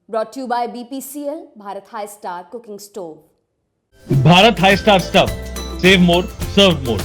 Brought to you by BPCL, Bharat High Star Cooking Stove. Bharat high star stuff, save more, serve more.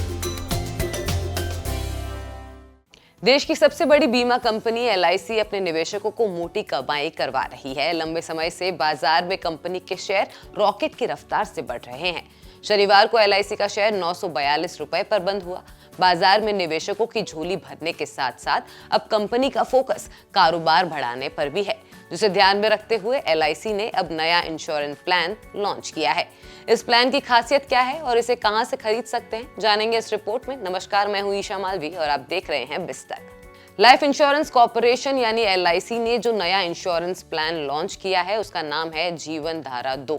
देश की सबसे बड़ी बीमा company LIC अपने निवेशकों को मोटी कमाई करवा रही है। लंबे समय से बाजार में कंपनी के शेयर रॉकेट की रफ्तार से बढ़ रहे हैं। शनिवार को LIC का शेयर 942 रुपए पर बंद हुआ। बाजार में निवेशकों की झोली भरने के साथ साथ अब कंपनी का फोकस कारोबार बढ़ाने पर भी है, जिसे ध्यान में रखते हुए LIC ने अब नया इंश्योरेंस प्लान लॉन्च किया है। इस प्लान की खासियत क्या है और इसे कहां से खरीद सकते हैं, जानेंगे इस रिपोर्ट में। नमस्कार, मैं हूं ईशा मालवी और आप देख रहे हैं बिस्तक। लाइफ इंश्योरेंस कॉर्पोरेशन यानी LIC ने जो नया इंश्योरेंस प्लान लॉन्च किया है उसका नाम है जीवन धारा 2।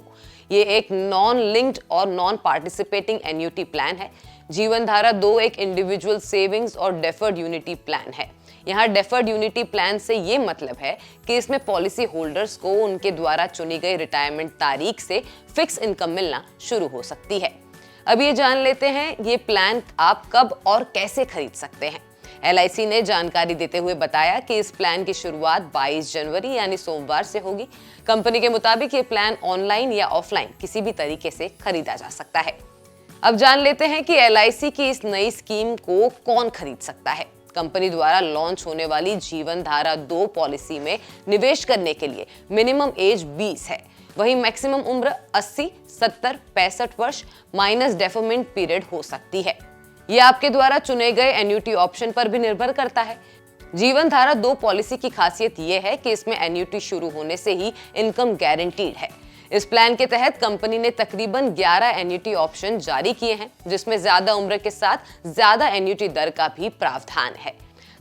ये एक नॉन लिंक्ड और नॉन पार्टिसिपेटिंग एन्युटी प्लान है। जीवन धारा 2 एक इंडिविजुअल सेविंग्स और डेफर्ड यूनिटी प्लान है। यहाँ डेफर्ड यूनिटी प्लान से ये मतलब है कि इसमें पॉलिसी होल्डर्स को उनके द्वारा चुनी गई रिटायरमेंट तारीख से फिक्स इनकम मिलना शुरू हो सकती है। अब ये जान लेते हैं ये प्लान आप कब और कैसे खरीद सकते हैं। LIC ने जानकारी देते हुए बताया कि इस प्लान की शुरुआत 22 जनवरी यानी सोमवार से होगी। कंपनी के मुताबिक ये प्लान ऑनलाइन या ऑफलाइन किसी भी तरीके से खरीदा जा सकता है। अब जान लेते हैं कि LIC की इस नई स्कीम को कौन खरीद सकता है। कंपनी द्वारा लॉन्च होने वाली जीवन धारा 2 पॉलिसी में निवेश करने के लिए मिनिमम एज 20 है, वहीं मैक्सिमम उम्र 80, 70, 65 वर्ष माइनस डेफरमेंट पीरियड हो सकती है। यह आपके द्वारा चुने गए एन्युटी ऑप्शन पर भी निर्भर करता है। जीवन धारा 2 पॉलिसी की खासियत यह है कि इसमें एन्युटी शुरू होने से ही इनकम गारंटीड है। इस प्लान के तहत कंपनी ने तकरीबन 11 एन्युटी ऑप्शन जारी किए हैं, जिसमें ज्यादा उम्र के साथ ज्यादा एन्युटी दर का भी प्रावधान है।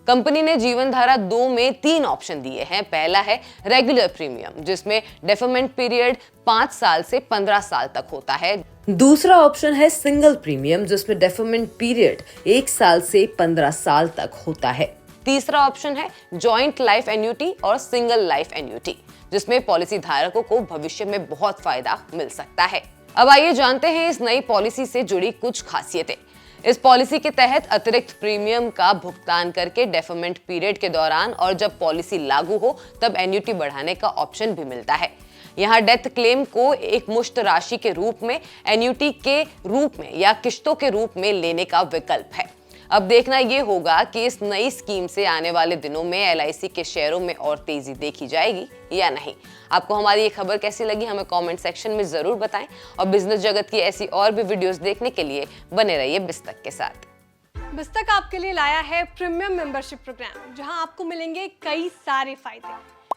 कंपनी ने जीवन धारा 2 में 3 ऑप्शन दिए हैं। पहला है रेगुलर प्रीमियम, जिसमें डेफरमेंट पीरियड 5 साल से 15 साल तक होता है। दूसरा ऑप्शन है सिंगल प्रीमियम, जिसमें डेफरमेंट पीरियड 1 साल से 15 साल तक होता है। तीसरा ऑप्शन है जॉइंट लाइफ एन्युटी और सिंगल लाइफ एन्युटी, जिसमें पॉलिसी धारकों को भविष्य में बहुत फायदा मिल सकता है। अब आइए जानते हैं इस नई पॉलिसी से जुड़ी कुछ खासियतें। इस पॉलिसी के तहत अतिरिक्त प्रीमियम का भुगतान करके डेफरमेंट पीरियड के दौरान और जब पॉलिसी लागू हो तब एन्युटी बढ़ाने का ऑप्शन भी मिलता है। यहाँ डेथ क्लेम को एक मुश्त राशि के रूप में, एन्युटी के रूप में या किश्तों के रूप में लेने का विकल्प है। अब देखना ये होगा कि इस नई स्कीम से आने वाले दिनों में LIC के शेयरों में और तेजी देखी जाएगी या नहीं। आपको हमारी ये खबर कैसी लगी हमें कमेंट सेक्शन में जरूर बताएं और बिजनेस जगत की ऐसी और भी वीडियोस देखने के लिए बने रहिए बिस्तक के साथ। बिस्तक आपके लिए लाया है प्रीमियम मेंबरशिप प्रोग्राम, जहां आपको मिलेंगे कई सारे फायदे,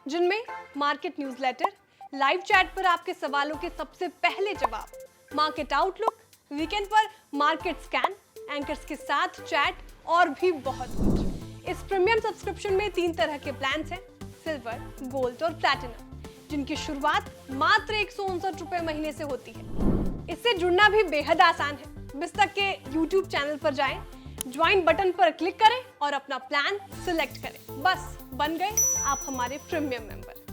जिनमें मार्केट न्यूज़लेटर, लाइव चैट पर आपके सवालों के सबसे पहले जवाब, मार्केट आउटलुक, वीकेंड पर मार्केट स्कैन, एंकर्स के साथ चैट और भी बहुत कुछ। इस प्रीमियम सब्सक्रिप्शन में 3 तरह के प्लान्स हैं, सिल्वर, गोल्ड और प्लैटिनम, जिनकी शुरुआत मात्र 159 रुपए महीने से होती है। इससे जुड़ना भी बेहद आसान है। बिस्तक के YouTube चैनल पर जाएं, ज्वाइन बटन पर क्लिक करें और अपना प्लान सिलेक्ट करें। बस बन गए आप हमारे प्रीमियम मेंबर।